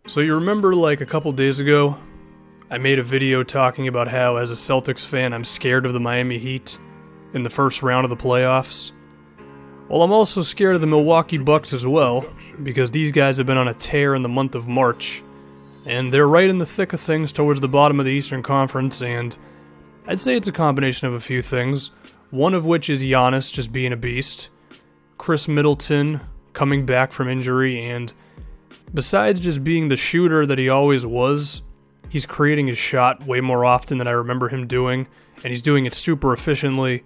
So you remember like a couple days ago, I made a video talking about how as a Celtics fan I'm scared of the Miami Heat in the first round of the playoffs. Well, I'm also scared of the Milwaukee Bucks as well, because these guys have been on a tear in the month of March, and they're right in the thick of things towards the bottom of the Eastern Conference, and I'd say it's a combination of a few things, one of which is Giannis just being a beast, Chris Middleton coming back from injury, and besides just being the shooter that he always was, he's creating his shot way more often than I remember him doing, and he's doing it super efficiently.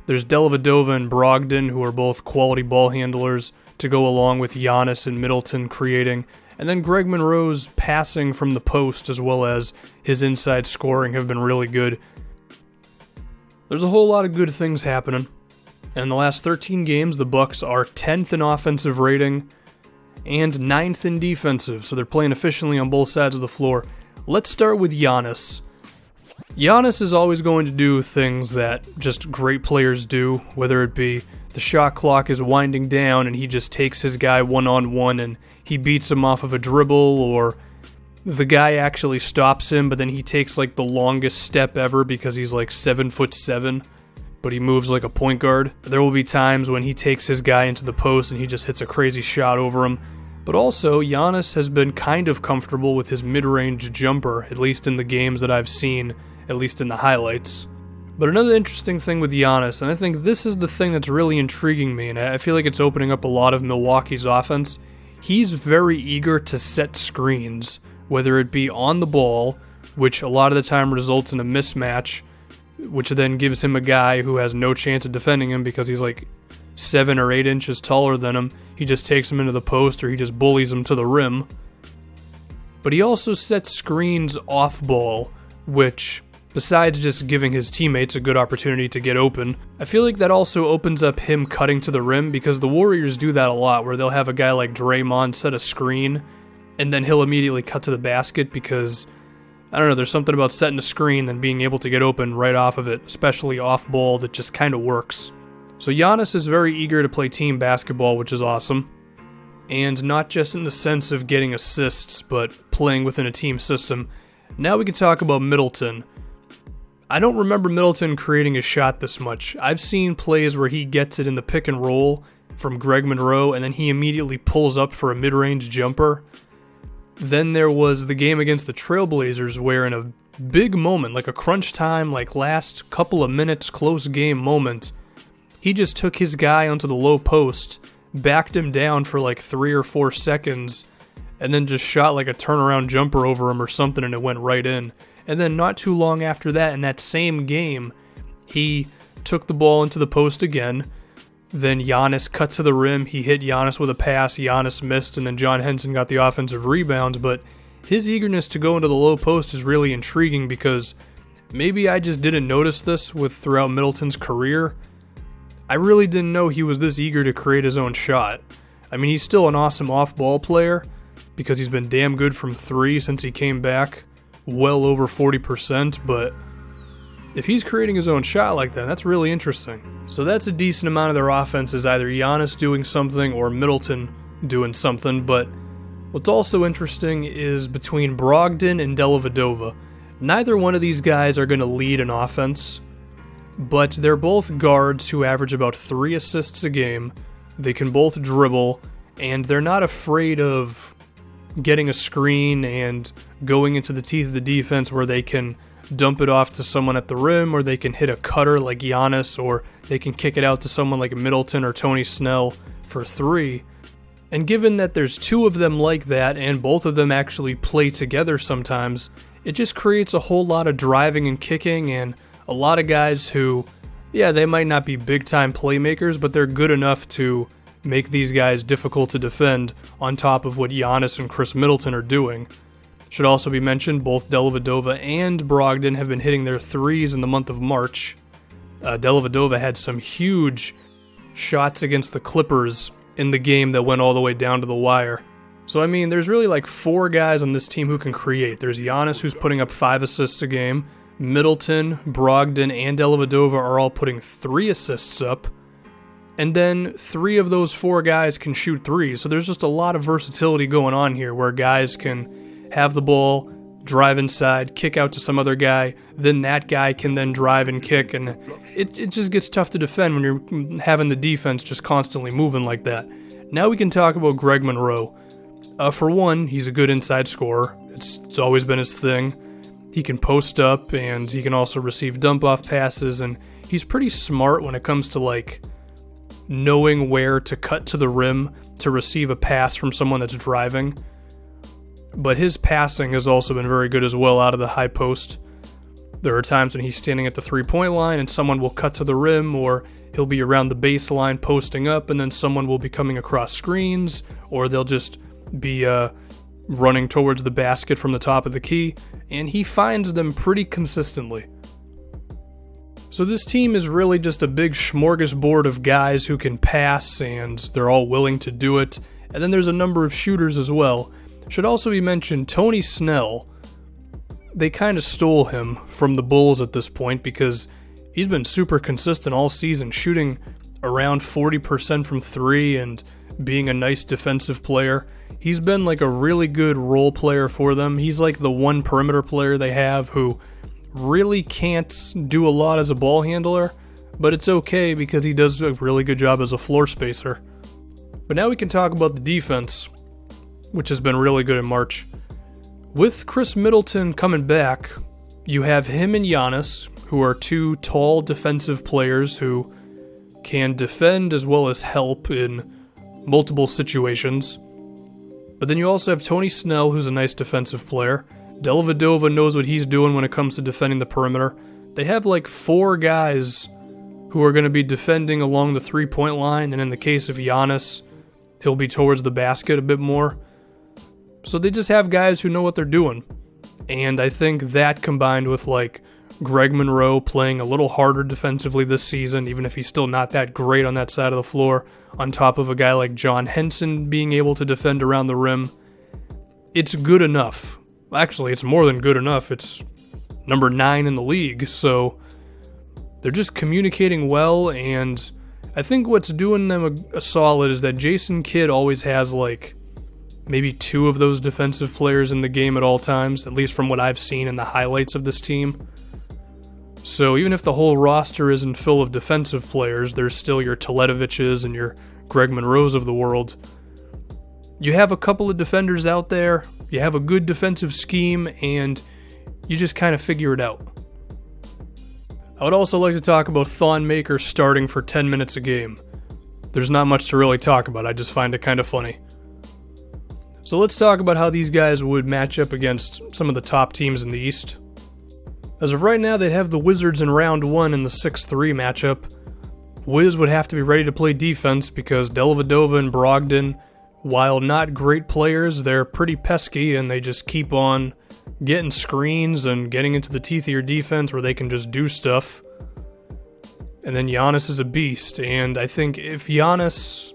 There's Dellavedova and Brogdon, who are both quality ball handlers, to go along with Giannis and Middleton creating, and then Greg Monroe's passing from the post as well as his inside scoring have been really good. There's a whole lot of good things happening, and in the last 13 games, the Bucks are 10th in offensive rating and 9th in defensive, so they're playing efficiently on both sides of the floor. Let's start with Giannis. Giannis is always going to do things that just great players do, whether it be the shot clock is winding down and he just takes his guy one-on-one and he beats him off of a dribble, or the guy actually stops him, but then he takes like the longest step ever because he's like 7'7", but he moves like a point guard. There will be times when he takes his guy into the post and he just hits a crazy shot over him. But also, Giannis has been kind of comfortable with his mid-range jumper, at least in the games that I've seen, at least in the highlights. But another interesting thing with Giannis, and I think this is the thing that's really intriguing me, and I feel like it's opening up a lot of Milwaukee's offense, he's very eager to set screens, whether it be on the ball, which a lot of the time results in a mismatch, which then gives him a guy who has no chance of defending him because he's like 7 or 8 inches taller than him. He just takes him into the post or he just bullies him to the rim. But he also sets screens off ball, which, besides just giving his teammates a good opportunity to get open, I feel like that also opens up him cutting to the rim, because the Warriors do that a lot, where they'll have a guy like Draymond set a screen and then he'll immediately cut to the basket because, I don't know, there's something about setting a screen and being able to get open right off of it, especially off ball, that just kind of works. So Giannis is very eager to play team basketball, which is awesome. And not just in the sense of getting assists, but playing within a team system. Now we can talk about Middleton. I don't remember Middleton creating a shot this much. I've seen plays where he gets it in the pick and roll from Greg Monroe, and then he immediately pulls up for a mid-range jumper. Then there was the game against the Trailblazers where in a big moment, like a crunch time, like last couple of minutes, close game moment, he just took his guy onto the low post, backed him down for like 3 or 4 seconds, and then just shot like a turnaround jumper over him or something, and it went right in. And then not too long after that, in that same game, he took the ball into the post again. Then Giannis cut to the rim, he hit Giannis with a pass, Giannis missed, and then John Henson got the offensive rebound. But his eagerness to go into the low post is really intriguing, because maybe I just didn't notice this throughout Middleton's career. I really didn't know he was this eager to create his own shot. I mean, he's still an awesome off-ball player, because he's been damn good from 3 since he came back, well over 40%, but if he's creating his own shot like that, that's really interesting. So that's a decent amount of their offense is either Giannis doing something or Middleton doing something, but what's also interesting is between Brogdon and Dellavedova. Neither one of these guys are going to lead an offense, but they're both guards who average about 3 assists a game. They can both dribble, and they're not afraid of getting a screen and going into the teeth of the defense where they can dump it off to someone at the rim, or they can hit a cutter like Giannis, or they can kick it out to someone like Middleton or Tony Snell for 3. And given that there's 2 of them like that, and both of them actually play together sometimes, it just creates a whole lot of driving and kicking, and a lot of guys who, yeah, they might not be big-time playmakers, but they're good enough to make these guys difficult to defend on top of what Giannis and Chris Middleton are doing. Should also be mentioned, both Dellavedova and Brogdon have been hitting their 3s in the month of March. Dellavedova had some huge shots against the Clippers in the game that went all the way down to the wire. So, I mean, there's really like 4 guys on this team who can create. There's Giannis, who's putting up 5 assists a game. Middleton, Brogdon, and Dellavedova are all putting 3 assists up. And then 3 of those 4 guys can shoot 3s. So there's just a lot of versatility going on here where guys can have the ball, drive inside, kick out to some other guy, then that guy can then drive and kick, and it just gets tough to defend when you're having the defense just constantly moving like that. Now we can talk about Greg Monroe. For one, he's a good inside scorer. It's always been his thing. He can post up, and he can also receive dump-off passes, and he's pretty smart when it comes to, like, knowing where to cut to the rim to receive a pass from someone that's driving. But his passing has also been very good as well out of the high post. There are times when he's standing at the three-point line and someone will cut to the rim, or he'll be around the baseline posting up, and then someone will be coming across screens, or they'll just be running towards the basket from the top of the key, and he finds them pretty consistently. So this team is really just a big smorgasbord of guys who can pass, and they're all willing to do it. And then there's a number of shooters as well. Should also be mentioned, Tony Snell. They kind of stole him from the Bulls at this point because he's been super consistent all season, shooting around 40% from three and being a nice defensive player. He's been like a really good role player for them. He's like the one perimeter player they have who really can't do a lot as a ball handler, but it's okay because he does a really good job as a floor spacer. But now we can talk about the defense, which has been really good in March. With Chris Middleton coming back, you have him and Giannis, who are two tall defensive players who can defend as well as help in multiple situations. But then you also have Tony Snell, who's a nice defensive player. Dellavedova knows what he's doing when it comes to defending the perimeter. They have like four guys who are going to be defending along the three-point line, and in the case of Giannis, he'll be towards the basket a bit more. So they just have guys who know what they're doing. And I think that combined with like Greg Monroe playing a little harder defensively this season, even if he's still not that great on that side of the floor, on top of a guy like John Henson being able to defend around the rim, it's good enough. Actually, it's more than good enough. It's number 9 in the league, so they're just communicating well, and I think what's doing them a solid is that Jason Kidd always has like maybe 2 of those defensive players in the game at all times, at least from what I've seen in the highlights of this team. So even if the whole roster isn't full of defensive players, there's still your Teletoviches and your Greg Monroes of the world. You have a couple of defenders out there, you have a good defensive scheme, and you just kind of figure it out. I would also like to talk about Thon Maker starting for 10 minutes a game. There's not much to really talk about, I just find it kind of funny. So let's talk about how these guys would match up against some of the top teams in the East. As of right now, they'd have the Wizards in round 1 in the 6-3 matchup. Wiz would have to be ready to play defense because Dellavedova and Brogdon, while not great players, they're pretty pesky and they just keep on getting screens and getting into the teeth of your defense where they can just do stuff. And then Giannis is a beast, and I think if Giannis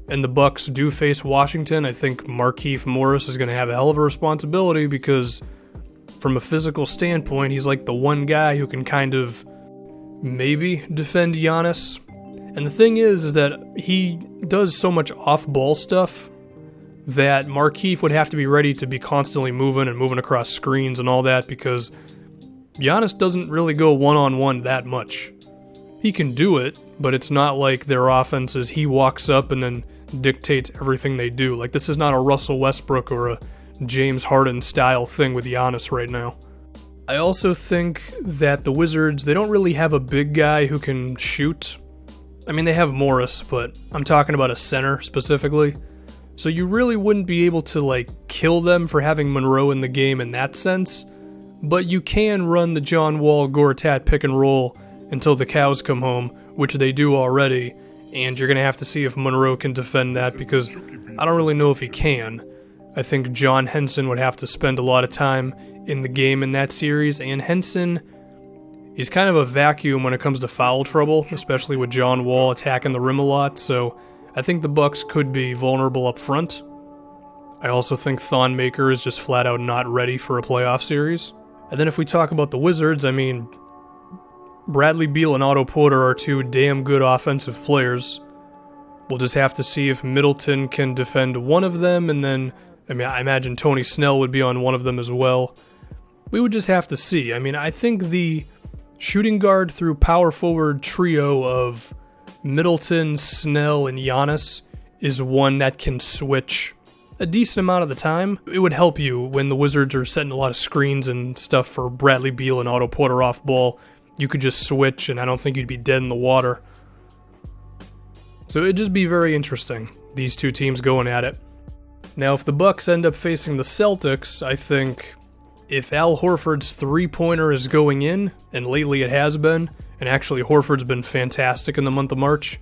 and the Bucks do face Washington, I think Markieff Morris is going to have a hell of a responsibility because from a physical standpoint, he's like the one guy who can kind of maybe defend Giannis. And the thing is that he does so much off-ball stuff that Markieff would have to be ready to be constantly moving and moving across screens and all that because Giannis doesn't really go one-on-one that much. He can do it, but it's not like their offense is he walks up and then dictates everything they do. Like, this is not a Russell Westbrook or a James Harden style thing with Giannis right now. I also think that the Wizards, they don't really have a big guy who can shoot. I mean, they have Morris, but I'm talking about a center specifically. So you really wouldn't be able to, like, kill them for having Monroe in the game in that sense. But you can run the John Wall Gortat pick and roll until the cows come home, which they do already. And you're going to have to see if Monroe can defend that because I don't really know if he can. I think John Henson would have to spend a lot of time in the game in that series, and Henson, he's kind of a vacuum when it comes to foul trouble, especially with John Wall attacking the rim a lot, so I think the Bucks could be vulnerable up front. I also think Thon Maker is just flat out not ready for a playoff series. And then if we talk about the Wizards, I mean, Bradley Beal and Otto Porter are 2 damn good offensive players. We'll just have to see if Middleton can defend one of them, and then I mean, I imagine Tony Snell would be on one of them as well. We would just have to see. I mean, I think the shooting guard through power forward trio of Middleton, Snell, and Giannis is one that can switch a decent amount of the time. It would help you when the Wizards are setting a lot of screens and stuff for Bradley Beal and Otto Porter off ball. You could just switch, and I don't think you'd be dead in the water. So it'd just be very interesting, these two teams going at it. Now, if the Bucks end up facing the Celtics, I think if Al Horford's three-pointer is going in, and lately it has been, and actually Horford's been fantastic in the month of March,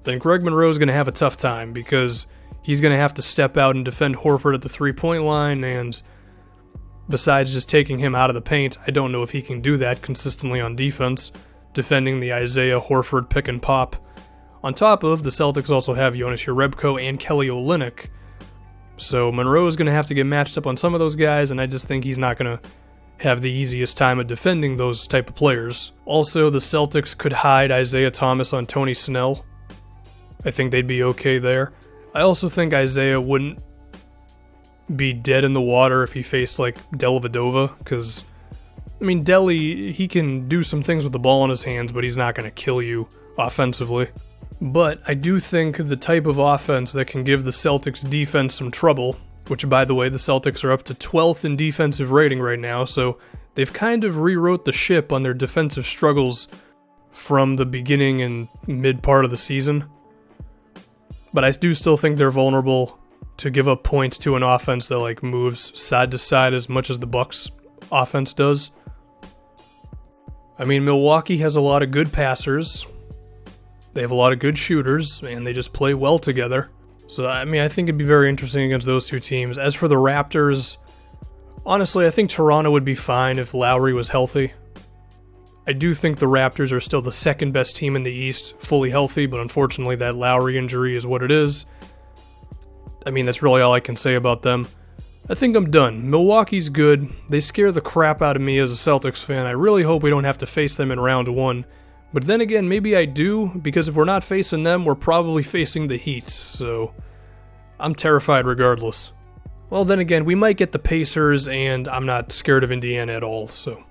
then Greg Monroe's going to have a tough time because he's going to have to step out and defend Horford at the three-point line, and besides just taking him out of the paint, I don't know if he can do that consistently on defense, defending the Isaiah Horford pick and pop. On top of, the Celtics also have Jonas Jerebko and Kelly Olynyk, so Monroe is going to have to get matched up on some of those guys, and I just think he's not going to have the easiest time of defending those type of players. Also, the Celtics could hide Isaiah Thomas on Tony Snell. I think they'd be okay there. I also think Isaiah wouldn't be dead in the water if he faced, like, Dellavedova, because, I mean, Delly, he can do some things with the ball in his hands, but he's not going to kill you offensively. But I do think the type of offense that can give the Celtics defense some trouble, which, by the way, the Celtics are up to 12th in defensive rating right now, so they've kind of rewrote the ship on their defensive struggles from the beginning and mid part of the season. But I do still think they're vulnerable to give up points to an offense that, like, moves side to side as much as the Bucks offense does. I mean, Milwaukee has a lot of good passers. They have a lot of good shooters, and they just play well together. So, I mean, I think it'd be very interesting against those two teams. As for the Raptors, honestly, I think Toronto would be fine if Lowry was healthy. I do think the Raptors are still the second best team in the East, fully healthy, but unfortunately that Lowry injury is what it is. I mean, that's really all I can say about them. I think I'm done. Milwaukee's good. They scare the crap out of me as a Celtics fan. I really hope we don't have to face them in round one. But then again, maybe I do, because if we're not facing them, we're probably facing the Heat, so I'm terrified regardless. Well, then again, we might get the Pacers, and I'm not scared of Indiana at all, so